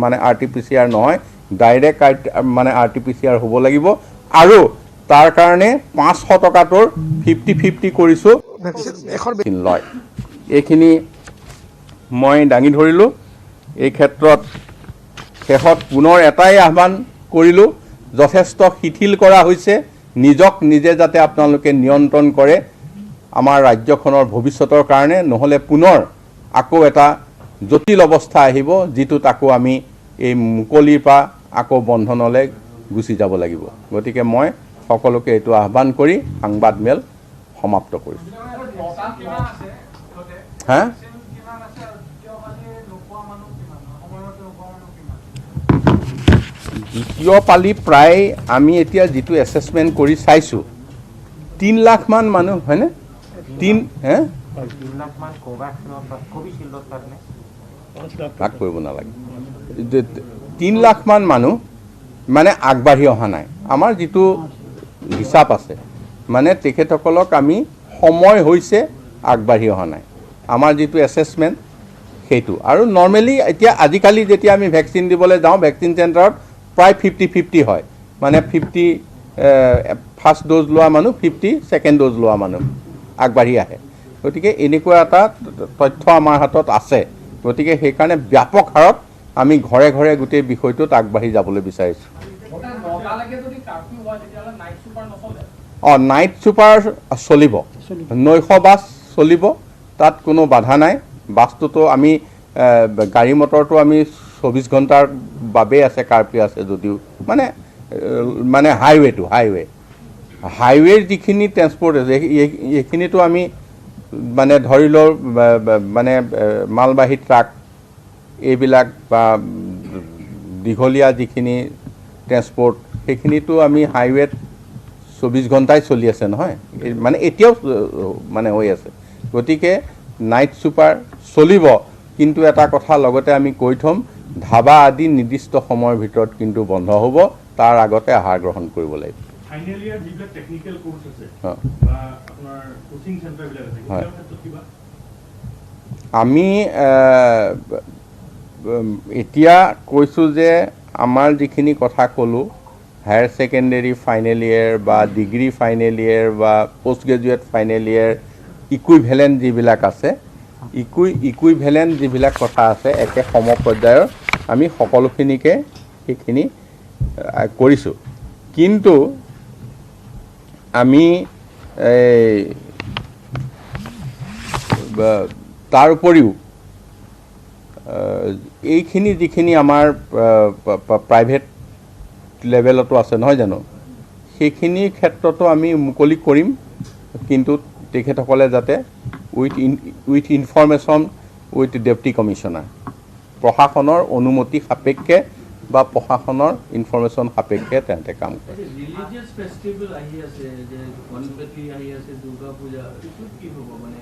S8: মানে RT-PCR নহয়, ডাইৰেক্ট মানে RT-PCR হ'ব লাগিব। আৰু তাৰ কাৰণে 500 টকাটোৰ 50-50 কৰিছোঁ ভেকচিন লয়। এইখিনি মই দাঙি ধৰিলোঁ। এই ক্ষেত্ৰত শেষত পুনৰ এটাই আহ্বান কৰিলোঁ, যথেষ্ট শিথিল কৰা হৈছে, নিজক নিজে যাতে আপোনালোকে নিয়ন্ত্ৰণ কৰে আমাৰ ৰাজ্যখনৰ ভৱিষ্যতৰ কাৰণে, নহ'লে পুনৰ আকৌ এটা জটিল অৱস্থা আহিব, যিটোত আকৌ আমি এই মুকলিৰ পৰা আকৌ বন্ধনলৈ গুচি যাব লাগিব। গতিকে মই সকলোকে এইটো আহ্বান কৰি সংবাদমেল সমাপ্ত কৰিছোঁ। হা? দ্বিতীয় পালি প্ৰায় আমি এতিয়া যিটো এছেছমেণ্ট কৰি চাইছোঁ 3 লাখ মান মানুহ হয়নে? ভাগ কৰিব নালাগে। 3 লাখ মান মানুহ মানে আগবাঢ়ি অহা নাই। আমাৰ যিটো হিচাপ আছে মানে তেখেতসকলক আমি সময় হৈছে আগবাঢ়ি অহা নাই, আমাৰ যিটো এছেছমেণ্ট সেইটো। আৰু নৰ্মেলি এতিয়া আজিকালি যেতিয়া আমি ভেকচিন দিবলৈ যাওঁ ভেকচিন চেণ্টাৰত প্ৰায় 50-50 হয়, মানে 50 ফাৰ্ষ্ট ড'জ লোৱা মানুহ 50 ছেকেণ্ড ড'জ লোৱা মানুহ আগবাঢ়ি আহে গতিকে এনেকুৱা এটা তথ্য আমাৰ হাতত আছে গতিকে সেইকাৰণে ব্যাপক হাৰত আমি ঘৰে ঘৰে গোটেই বিষয়টোত আগবাঢ়ি যাবলৈ বিচাৰিছোঁ নাইট ছুপাৰ চলিব নৈশ বাছ চলিব তাত কোনো বাধা নাই বাছটোতো আমি গাড়ী মটৰটো আমি 24 ঘণ্টাৰ বাবে আছে কাৰ্ফিউ আছে যদিও মানে হাইৱেৰ যিখিনি ট্ৰেন্সপৰ্ট আছে এইখিনিতো আমি মানে ধৰি লওঁ মানে মালবাহী ট্ৰাক এইবিলাক বা দীঘলীয়া যিখিনি ট্ৰেন্সপৰ্ট সেইখিনিতো আমি হাইৱেত 24 ঘণ্টাই চলি আছে নহয় মানে এতিয়াও মানে হৈ আছে গতিকে নাইট ছুপাৰ চলিব কিন্তু এটা কথা লগতে আমি কৈ থ'ম ধাবা আদি নিৰ্দিষ্ট সময়ৰ ভিতৰত কিন্তু বন্ধ হ'ব তাৰ আগতে আহাৰ গ্ৰহণ কৰিব লাগিব
S9: ফাইনেল ইয়াৰ যিবিলাক টেকনিক্যাল কোৰ্স আছে বা আপোনাৰ কোচিং চেণ্টাৰবিলাক আছে ইয়াৰ ক্ষেত্ৰত কিবা
S8: আমি এতিয়া কৈছোঁ যে আমাৰ যিখিনি কথা ক'লোঁ হায়াৰ ছেকেণ্ডেৰী ফাইনেল ইয়াৰ বা ডিগ্ৰী ফাইনেল ইয়াৰ বা পোষ্ট গ্ৰেজুৱেট ফাইনেল ইয়াৰ ইকুইভেলেণ্ট যিবিলাক আছে ইকুইভেলেণ্ট যিবিলাক কথা আছে একে সমপৰ্যায়ৰ আমি সকলোখিনিকে সেইখিনি কৰিছোঁ কিন্তু আমি তাৰ উপৰিও এইখিনি যিখিনি আমাৰ প্ৰাইভেট লেভেলতো আছে নহয় জানো সেইখিনিৰ ক্ষেত্ৰতো আমি মুকলি কৰিম কিন্তু তেখেতসকলে যাতে with information with deputy commissioner প্ৰশাসনৰ অনুমতি সাপেক্ষে বা প্ৰশাসনৰ ইনফৰমেশ্যন সাপেক্ষে তেন্তে কাম কৰে
S10: ৰিলিজিয়াছ ফেষ্টিভেল আহি আছে যে গণপতি আহি আছে দুৰ্গা পূজা এইটো কি হ'ব মানে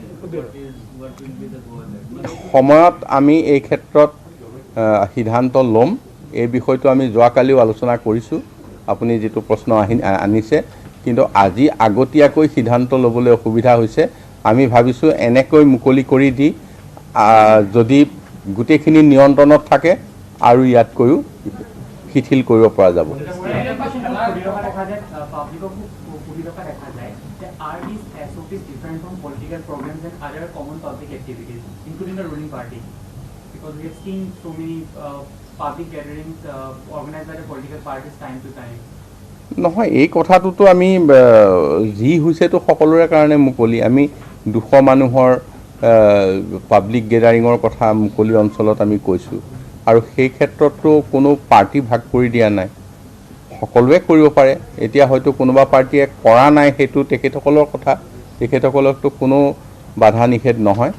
S8: সময়ত আমি এই ক্ষেত্ৰত সিদ্ধান্ত ল'ম এই বিষয়টো আমি যোৱাকালিও আলোচনা কৰিছোঁ আপুনি যিটো প্ৰশ্ন আনিছে কিন্তু আজি আগতীয়াকৈ সিদ্ধান্ত ল'বলৈ অসুবিধা হৈছে আমি ভাবিছোঁ এনেকৈ মুকলি কৰি দি যদি গোটেইখিনি নিয়ন্ত্ৰণত থাকে আৰু ইয়াতকৈও শিথিল কৰিব পৰা যাব
S10: Are these SOPs different from political programs and other common public activities, including the ruling party? Because we have seen so many public gatherings organized by the political parties time to time.
S8: নহয় এই কথাটোতো আমি যি হৈছেতো সকলোৰে কাৰণে মুকলি আমি 200 মানুহৰ পাব্লিক গেদাৰিঙৰ কথা মুকলি অঞ্চলত আমি কৈছোঁ আৰু সেই ক্ষেত্ৰতো কোনো পাৰ্টি ভাগ কৰি দিয়া নাই সকলোৱে কৰিব পাৰে এতিয়া হয়তো কোনোবা পাৰ্টিয়ে কৰা নাই সেইটো তেখেতসকলৰ কথা তেখেতসকলকতো কোনো বাধা নিষেধ নহয়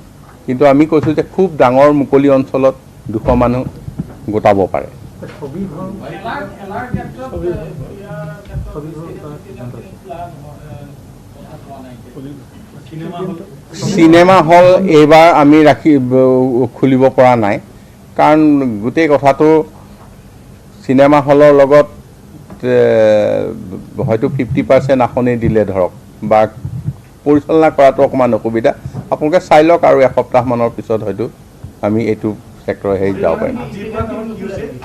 S8: কিন্তু আমি কৈছোঁ যে খুব ডাঙৰ মুকলি অঞ্চলত 200 মানুহ গোটাব পাৰে চিনেমা হল এইবাৰ আমি খুলিব পৰা নাই কাৰণ গোটেই কথাটো চিনেমা হলৰ লগত হয়তো 50% আসনে দিলে ধৰক বা পৰিচালনা কৰাটো অকণমান অসুবিধা আপোনালোকে চাই লওক আৰু এসপ্তাহমানৰ পিছত হয়তো আমি এইটো সেক্টৰ হেৰি যাব পাৰিম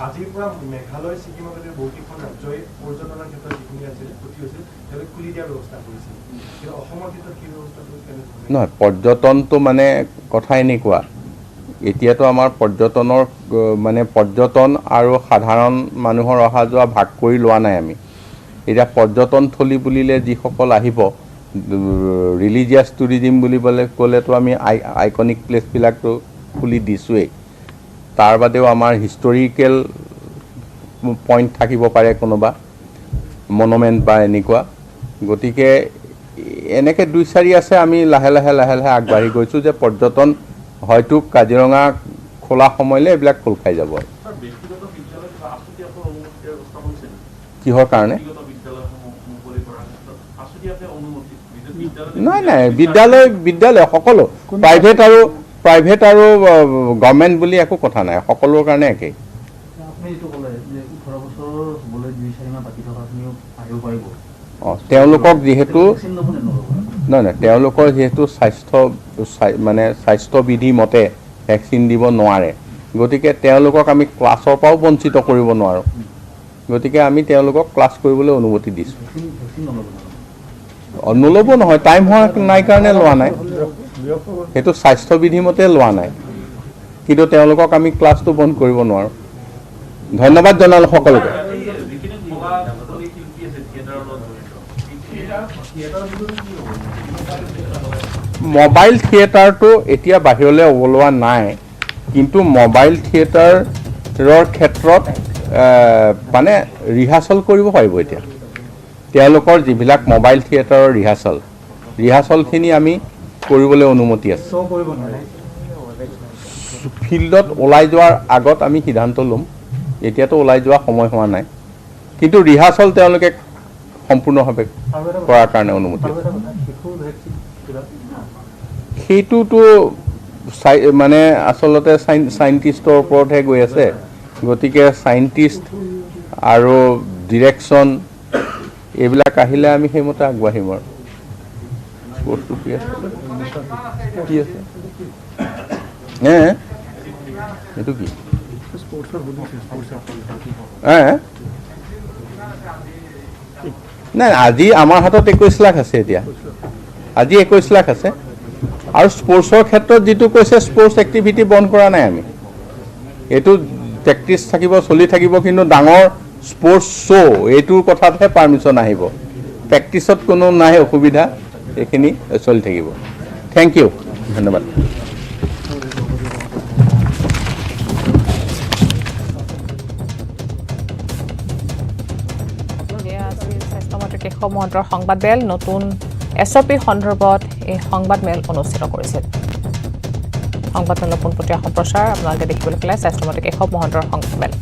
S9: আজিৰ পৰা মেঘালয় ছিকিমত বহুকেইখন ৰাজ্যই পৰ্যটনৰ ক্ষেত্ৰত যিখিনি আছিল ক্ষতি হৈছিল তেওঁলোকে খুলি দিয়াৰ ব্যৱস্থা কৰিছিল কিন্তু অসমৰ ক্ষেত্ৰত কি ব্যৱস্থা কৰিছিল
S8: নহয় পৰ্যটনটো মানে কথা এনেকুৱা এতিয়াতো আমাৰ পৰ্যটনৰ মানে পৰ্যটন আৰু সাধাৰণ মানুহৰ অহা যোৱা ভাগ কৰি লোৱা নাই আমি এতিয়া পৰ্যটন থলী বুলিলে যিসকল আহিব ৰিলিজিয়াছ টুৰিজিম বুলিবলৈ ক'লেতো আমি আইকনিক প্লেচবিলাকতো খুলি দিছোঁৱেই তাৰ বাদেও আমাৰ হিষ্টৰিকেল পইণ্ট থাকিব পাৰে কোনোবা মনুমেণ্ট বা এনেকুৱা গতিকে এনেকৈ 2-4 আছে আমি লাহে লাহে আগবাঢ়ি গৈছোঁ যে পৰ্যটন হয়তো কাজিৰঙা খোলা সময়লৈ এইবিলাক খোল খাই যাব কিহৰ কাৰণে নাই বিদ্যালয় সকলো প্ৰাইভেট আৰু গভৰ্ণমেণ্ট বুলি একো কথা নাই সকলোৰ কাৰণে একেই তেওঁলোকক যিহেতু নহয় তেওঁলোকৰ যিহেতু স্বাস্থ্যবিধি মতে ভেকচিন দিব নোৱাৰে গতিকে তেওঁলোকক আমি ক্লাছৰ পৰাও বঞ্চিত কৰিব নোৱাৰোঁ গতিকে আমি তেওঁলোকক ক্লাছ কৰিবলৈ অনুমতি দিছোঁ নল'ব নহয় টাইম হোৱা নাই কাৰণে লোৱা নাই সেইটো স্বাস্থ্যবিধি মতে লোৱা নাই কিন্তু তেওঁলোকক আমি ক্লাছটো বন্ধ কৰিব নোৱাৰোঁ ধন্যবাদ জনালোঁ সকলোকে মোবাইল থিয়েটাৰটো এতিয়া বাহিৰলৈ ওলোৱা নাই কিন্তু মোবাইল থিয়েটাৰৰ ক্ষেত্ৰত মানে ৰিহাৰ্চল কৰিব পাৰিব এতিয়া তেওঁলোকৰ যিবিলাক মোবাইল থিয়েটাৰৰ ৰিহাৰ্চলখিনি আমি কৰিবলৈ অনুমতি আছে ফিল্ডত ওলাই যোৱাৰ আগত আমি সিদ্ধান্ত ল'ম এতিয়াতো ওলাই যোৱা সময় হোৱা নাই কিন্তু ৰিহাৰ্চল তেওঁলোকে সম্পূৰ্ণভাৱে কৰাৰ কাৰণে অনুমতি সেইটোতো মানে আচলতে চাইণ্টিষ্টৰ ওপৰতহে গৈ আছে গতিকে চাইণ্টিষ্ট আৰু ডিৰেকশ্যন এইবিলাক আহিলে আমি সেইমতে আগবাঢ়িম আৰু স্পৰ্টছটো কি আছে এইটো কি নাই আজি আমাৰ হাতত 21 লাখ আছে এতিয়া আজি 21 লাখ আছে আৰু স্পৰ্টছৰ ক্ষেত্ৰত যিটো কৈছে স্পৰ্টছ এক্টিভিটি বন্ধ কৰা নাই আমি এইটো প্ৰেক্টিছ থাকিব চলি থাকিব কিন্তু ডাঙৰ স্পৰ্টছ শ্ব' এইটোৰ কথাতহে পাৰ্মিশ্যন আহিব প্ৰেক্টিছত কোনো নাই অসুবিধা এইখিনি চলি থাকিব থেংক ইউ ধন্যবাদ
S1: স্বাস্থ্যমন্ত্ৰী কেশৱ মহন্তৰ সংবাদমেল নতুন এছঅপি সন্দৰ্ভত এই সংবাদমেল অনুষ্ঠিত কৰিছিল সংবাদমেলৰ পোনপটীয়া সম্প্ৰচাৰ আপোনালোকে দেখিবলৈ পালে স্বাস্থ্যমন্ত্ৰী কেশৱ মহন্তৰ সংবাদমেল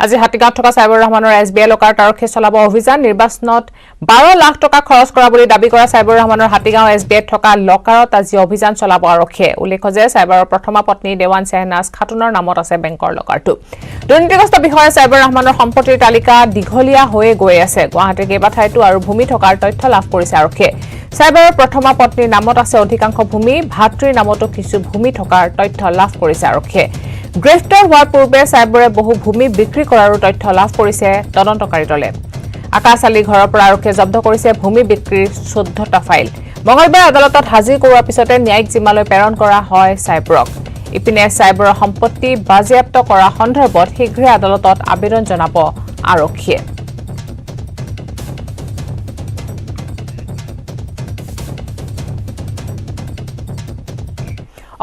S1: আজি হাতীগাঁৱত থকা চাইবাৰ ৰহমানৰ SBI লকাৰত আৰক্ষী চলাব অভিযান নিৰ্বাচনত 12 লাখ টকা খৰচ কৰা বুলি দাবী কৰা চাইবাৰ ৰহমানৰ হাতীগাঁও SBIত থকা লকাৰত আজি অভিযান চলাব আৰক্ষীয়ে উল্লেখ যে চাইবাৰৰ প্ৰথমা পত্নী দেৱান চেহনাজ খাতুনৰ নামত আছে বেংকৰ লকাৰটো দুৰ্নীতিগ্ৰস্ত বিষয়ে চাইবাৰ ৰহমানৰ সম্পত্তিৰ তালিকা দীঘলীয়া হৈ গৈ আছে গুৱাহাটীৰ কেইবাঠাইতো আৰু ভূমি থকাৰ তথ্য লাভ কৰিছে আৰক্ষীয়ে চাইবাৰৰ প্ৰথমা পত্নীৰ নামত আছে অধিকাংশ ভূমি ভাতৃৰ নামতো কিছু ভূমি থকাৰ তথ্য লাভ কৰিছে আৰক্ষীয়ে গ্ৰেফতাৰ হোৱাৰ পূৰ্বে চাইবাৰে বহু ভূমি বিক্ৰী কৰাৰো তথ্য লাভ কৰিছে তদন্তকাৰী দলে আকাশালী ঘৰৰ পৰা আৰক্ষীয়ে জব্দ কৰিছে ভূমি বিক্ৰীৰ 14টা ফাইল মঙলবাৰে আদালতত হাজিৰ কৰোৱাৰ পিছতে ন্যায়িক জিম্মালৈ প্ৰেৰণ কৰা হয় চাইবাৰক ইপিনে চাইবাৰৰ সম্পত্তি বাজেয়াপ্ত কৰা সন্দৰ্ভত শীঘ্ৰে আদালতত আবেদন জনাব আৰক্ষীয়ে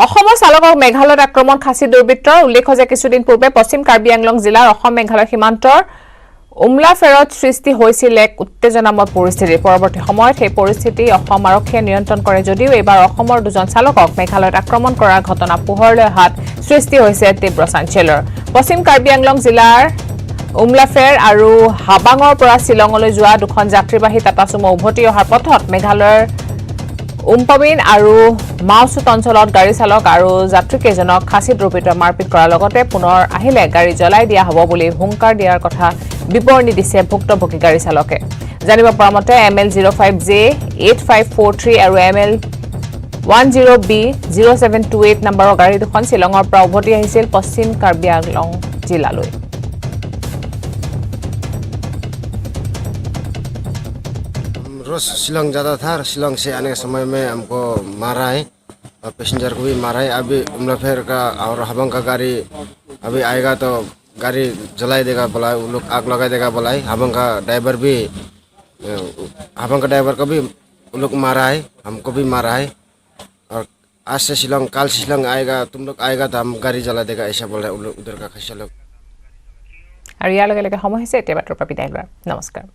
S1: অসমৰ চালকক মেঘালয়ত আক্ৰমণ খাচী দুৰ্বৃত্তৰ উল্লেখ যে কিছুদিন পূৰ্বে পশ্চিম কাৰ্বি আংলং জিলাৰ অসম মেঘালয় সীমান্তৰ উমলাফেৰত সৃষ্টি হৈছিল এক উত্তেজনাময় পৰিস্থিতি পৰৱৰ্তী সময়ত সেই পৰিস্থিতি অসম আৰক্ষীয়ে নিয়ন্ত্ৰণ কৰে যদিও এইবাৰ অসমৰ দুজন চালকক মেঘালয়ত আক্ৰমণ কৰাৰ ঘটনা পোহৰলৈ অহাত সৃষ্টি হৈছে তীব্ৰ চাঞ্চল্যৰ পশ্চিম কাৰ্বি আংলং জিলাৰ উমলাফেৰ আৰু হাবাঙৰ পৰা শ্বিলঙলৈ যোৱা দুখন যাত্ৰীবাহী টাটা চুমো উভতি অহাৰ পথত মেঘালয়ৰ উমপামিন আৰু মাউচুত অঞ্চলত গাড়ী চালক আৰু যাত্ৰীকেইজনক খাচী দুৰ্বৃত্তই মাৰপিট কৰাৰ লগতে পুনৰ আহিলে গাড়ী জ্বলাই দিয়া হ'ব বুলি হুংকাৰ দিয়াৰ কথা বিৱৰণী দিছে ভুক্তভোগী গাড়ী চালকে জানিব পৰা মতে ML05J 8543 আৰু ML10B 0728 নম্বৰৰ গাড়ী দুখন শ্বিলঙৰ পৰা উভতি আহিছিল পশ্চিম কাৰ্বি আংলং জিলালৈ
S11: रोज शिलोंग जाता था शिलोंग से आने के समय में हमको मारा है और पैसेंजर को भी मारा है अभी उमलाफेर का और हबंग का गाड़ी अभी आएगा तो गाड़ी जलाई देगा बोला वो लोग आग लगा देगा बोला है हबंग का ड्राइवर को भी वो लोग मारा है हमको भी मारा है और आज से शिलोंग कल शिलोंग आएगा तुम लोग आएगा तो हम गाड़ी जला देगा ऐसा बोल रहे हैं उधर का खिसा लोग
S1: আৰু ইয়াৰ লগে লগে সময় হৈছে এতিয়া বাতৰি পৰা বিদায় লোৱাৰ নমস্কাৰ